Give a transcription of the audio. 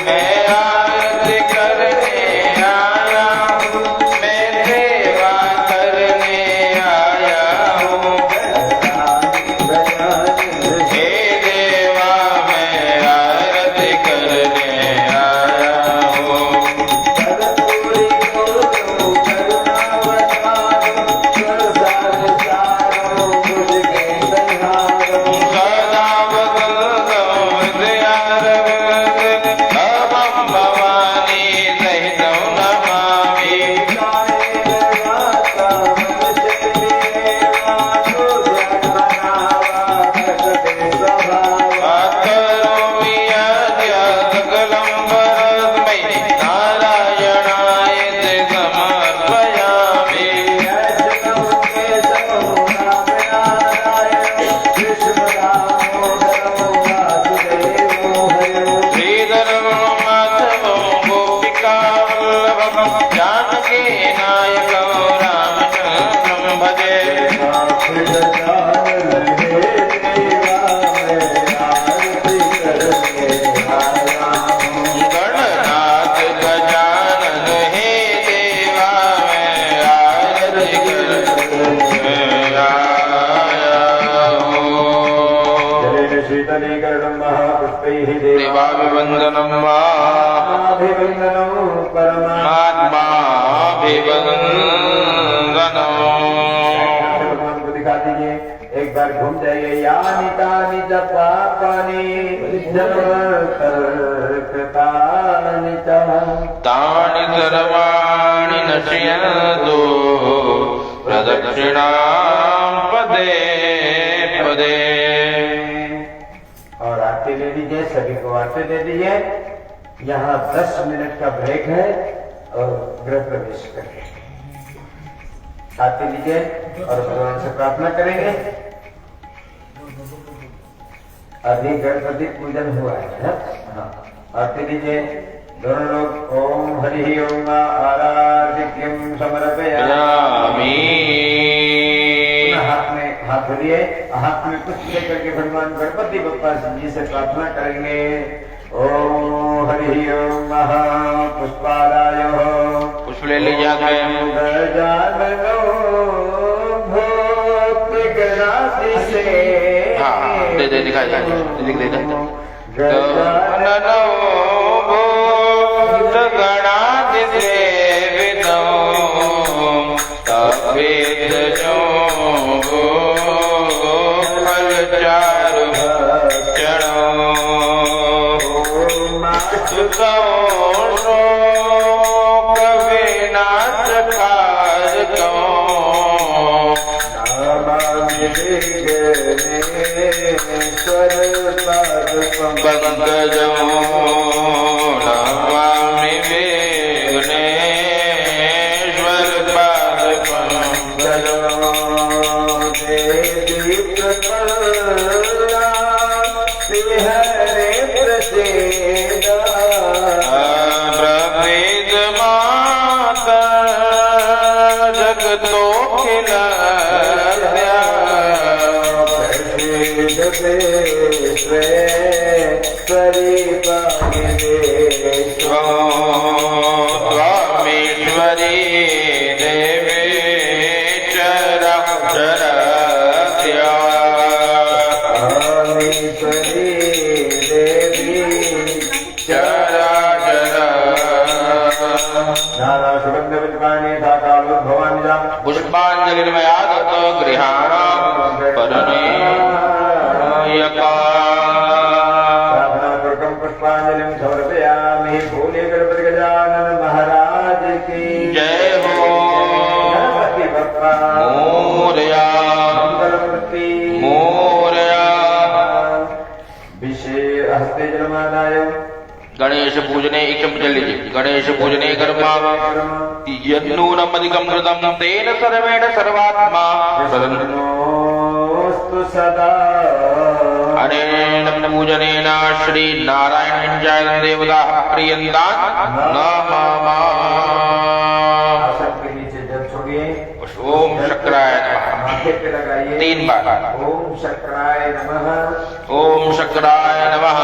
मैं घूम जाइए। यानि तानि च पापानि कृतानि च तानि सर्वाणि नश्यन्तु प्रदक्षिणां पदे पदे। और आरती ले लीजिए, सभी को आरती दे दीजिए। यहाँ 10 मिनट का ब्रेक है और गृह प्रवेश करेंगे। आरती लीजिए और भगवान से प्रार्थना करेंगे। अभी गणपति पूजन हुआ है ना? हाँ, आरती लीजिए दोनों लोग। ओम हरि ओम आराधिक्यं समर्पयामि। हाथ में हाथ धोलिए, हाथ में पुष्प लेकर के भगवान गणपति बप्पा जी से प्रार्थना करेंगे। ओम हरि ओम महापुष्पालाय पुष्प ले लीजिए। गजाननो भूतगणाधि से। हाँ दे दे दिखाई दे गजाननो भूतगणाधि सेवितो तपेतजो फलचारु भक्षणो पंकजो नमामि विघ्नेश्वर पाद पंकजो। देवी प्रपन्ना हरे प्रसीदा प्रभेद माता जगतो खिलाया स्वामीश्वरी देवी चरा चरा स्वामीश्वरी देवी चरा चरा। नाना सुगंध पुष्पाणि भवानी जाम पुष्पांजलिर्मया दत्त गृहाणां परिणयका। पुष्पांजलिं समर्पयामि। भोले गणपति गजानन महाराज की जय हो। गणपति बप्पा मोरया मंगलमूर्ति मोरया। विषय हस्ते जलमादाय गणेश पूजने एक चम्मच लीजिए। गणेश पूजने कर्मा यन्नूनमधिकं कृतं तेन सर्वेण सर्वात्मा प्रसन्नोऽस्तु सदा। अनेन पूजनेन श्री नारायण देवता प्रियन्तां नमः। आसन के नीचे जल छोड़िए। ओम शक्राय नमः। माथे पे लगाइए 3 बार। ओम शक्राय नमः। ओम शक्राय नमः।